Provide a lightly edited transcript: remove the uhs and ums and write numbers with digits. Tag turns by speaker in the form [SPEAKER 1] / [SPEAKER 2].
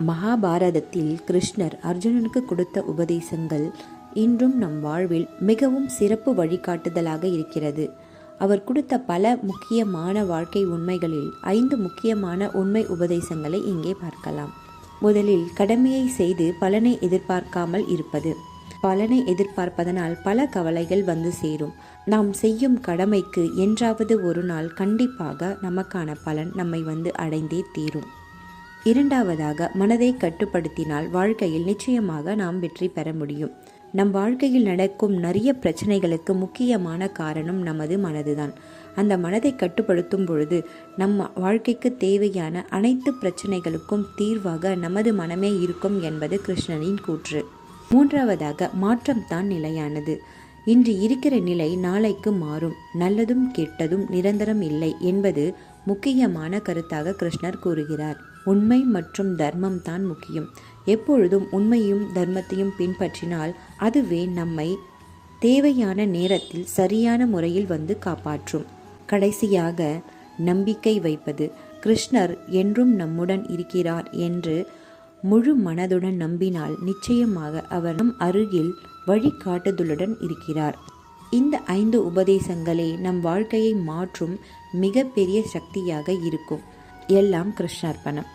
[SPEAKER 1] மகாபாரதத்தில் கிருஷ்ணர் அர்ஜுனனுக்கு கொடுத்த உபதேசங்கள் இன்றும் நம் வாழ்வில் மிகவும் சிறப்பு வழிகாட்டுதலாக இருக்கிறது. அவர் கொடுத்த பல முக்கியமான வாழ்க்கை உண்மைகளில் 5 முக்கியமான உண்மை உபதேசங்களை இங்கே பார்க்கலாம். முதலில் கடமையை செய்து பலனை எதிர்பார்க்காமல் இருப்பது. பலனை எதிர்பார்ப்பதனால் பல கவலைகள் வந்து சேரும். நாம் செய்யும் கடமைக்கு என்றாவது ஒரு நாள் கண்டிப்பாக நமக்கான பலன் நம்மை வந்து அடைந்தே தீரும். இரண்டாவதாக, மனதை கட்டுப்படுத்தினால் வாழ்க்கையில் நிச்சயமாக நாம் வெற்றி பெற முடியும். நம் வாழ்க்கையில் நடக்கும் நிறைய பிரச்சனைகளுக்கு முக்கியமான காரணம் நமது மனதுதான். அந்த மனதை கட்டுப்படுத்தும் பொழுது நம் வாழ்க்கைக்கு தேவையான அனைத்து பிரச்சனைகளுக்கும் தீர்வாக நமது மனமே இருக்கும் என்பது கிருஷ்ணனின் கூற்று. மூன்றாவதாக, மாற்றம்தான் நிலையானது. இன்று இருக்கிற நிலை நாளைக்கு மாறும். நல்லதும் கெட்டதும் நிரந்தரம் இல்லை என்பது முக்கியமான கருத்தாக கிருஷ்ணர் கூறுகிறார். உண்மை மற்றும் தர்மம் தான் முக்கியம். எப்பொழுதும் உண்மையும் தர்மத்தையும் பின்பற்றினால் அதுவே நம்மை தேவையான நேரத்தில் சரியான முறையில் வந்து காப்பாற்றும். கடைசியாக, நம்பிக்கை வைப்பது. கிருஷ்ணர் என்றும் நம்முடன் இருக்கிறார் என்று முழு மனதுடன் நம்பினால் நிச்சயமாக அவர் நம் அருகில் வழிகாட்டுதலுடன் இருக்கிறார். இந்த 5 உபதேசங்களே நம் வாழ்க்கையை மாற்றும் மிகப்பெரிய சக்தியாக இருக்கும். எல்லாம் கிருஷ்ணார்ப்பணம்.